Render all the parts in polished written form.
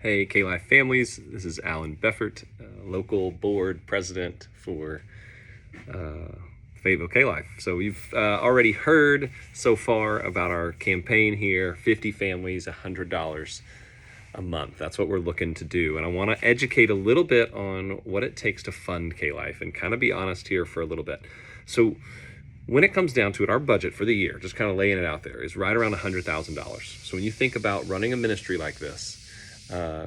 Hey, KLIFE families, this is Alan Beffert, local board president for Fayetteville KLIFE. So we've already heard so far about our campaign here, 50 families, $100 a month. That's what we're looking to do. And I want to educate a little bit on what it takes to fund KLIFE and kind of be honest here for a little bit. So when it comes down to it, our budget for the year, just kind of laying it out there, is right around $100,000. So when you think about running a ministry like this,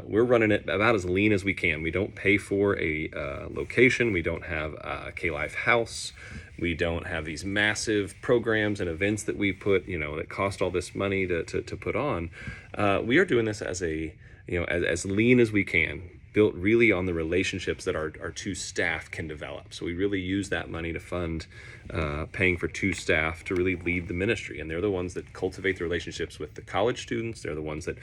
we're running it about as lean as we can. We don't pay for a location. We don't have a KLIFE house. We don't have these massive programs and events that we put, that cost all this money to put on. We are doing this as as lean as we can, built really on the relationships that our two staff can develop. So we really use that money to fund paying for two staff to really lead the ministry. And they're the ones that cultivate the relationships with the college students. They're the ones that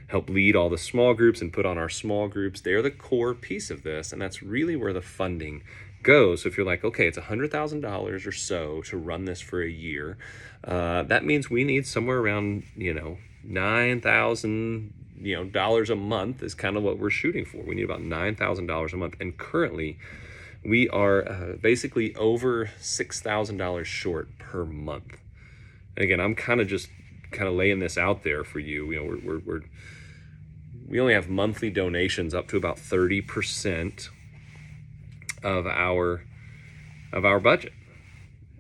help lead all the small groups and put on our small groups. They're the core piece of this, and that's really where the funding goes. So if you're like, okay, it's $100,000 or so to run this for a year, that means we need somewhere around $9,000 dollars a month is kind of what we're shooting for. We need about $9,000 a month, and currently we are basically over $6,000 short per month. And again, I'm kind of laying this out there for you. We only have monthly donations up to about 30% of our budget.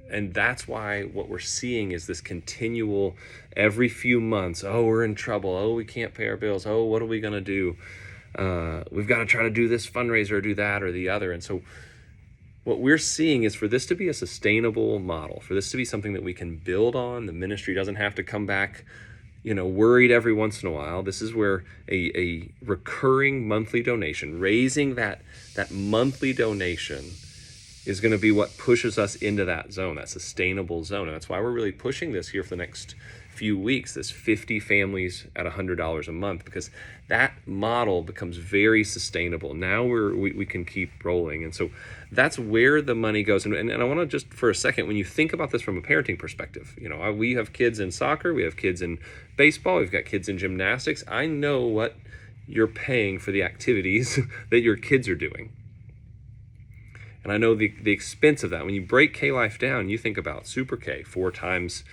And that's why what we're seeing is this continual, every few months, oh, we're in trouble. Oh, we can't pay our bills. Oh, what are we going to do? We've got to try to do this fundraiser or do that or the other. And so what we're seeing is for this to be a sustainable model, for this to be something that we can build on, the ministry doesn't have to come back worried every once in a while. This is where a recurring monthly donation, raising that monthly donation, is going to be what pushes us into that zone, that sustainable zone. And that's why we're really pushing this here for the next few weeks, this 50 families at $100 a month, because that model becomes very sustainable. Now we can keep rolling. And so that's where the money goes. And I want to just for a second, when you think about this from a parenting perspective, we have kids in soccer, we have kids in baseball, we've got kids in gymnastics. I know what you're paying for the activities that your kids are doing. And I know the expense of that. When you break KLIFE down, you think about Super K 4 times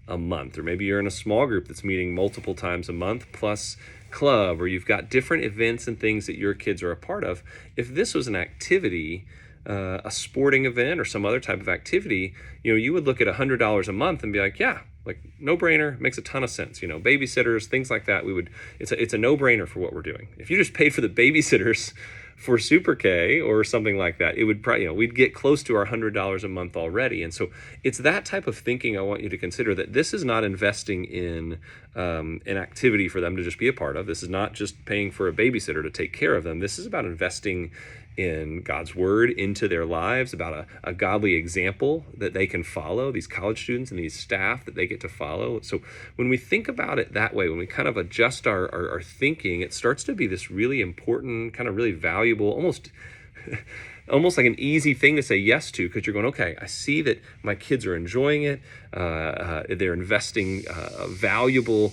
a month, or maybe you're in a small group that's meeting multiple times a month, plus club, or you've got different events and things that your kids are a part of. If this was an activity, a sporting event or some other type of activity, you would look at $100 a month and be like, yeah, like no brainer, makes a ton of sense. Babysitters, things like that. It's a no brainer for what we're doing. If you just paid for the babysitters for Super K or something like that, it would probably, we'd get close to our $100 a month already. And so it's that type of thinking I want you to consider, that this is not investing in an activity for them to just be a part of. This is not just paying for a babysitter to take care of them. This is about investing in God's word into their lives, about a godly example that they can follow, these college students and these staff that they get to follow. So when we think about it that way, when we kind of adjust our thinking, it starts to be this really important, kind of really valuable, almost like an easy thing to say yes to, because you're going, okay, I see that my kids are enjoying it. They're investing valuable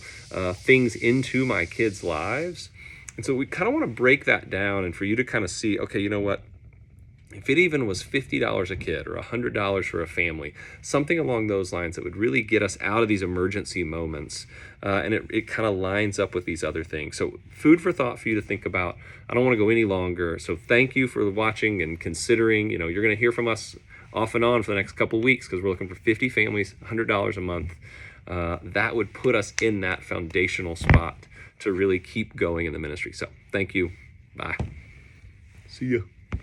things into my kids' lives. And so we kind of want to break that down, and for you to kind of see, okay, you know what? If it even was $50 a kid or $100 for a family, something along those lines that would really get us out of these emergency moments, and it kind of lines up with these other things. So food for thought for you to think about. I don't want to go any longer. So thank you for watching and considering. You're going to hear from us off and on for the next couple of weeks, because we're looking for 50 families, $100 a month. That would put us in that foundational spot to really keep going in the ministry. So thank you. Bye. See ya.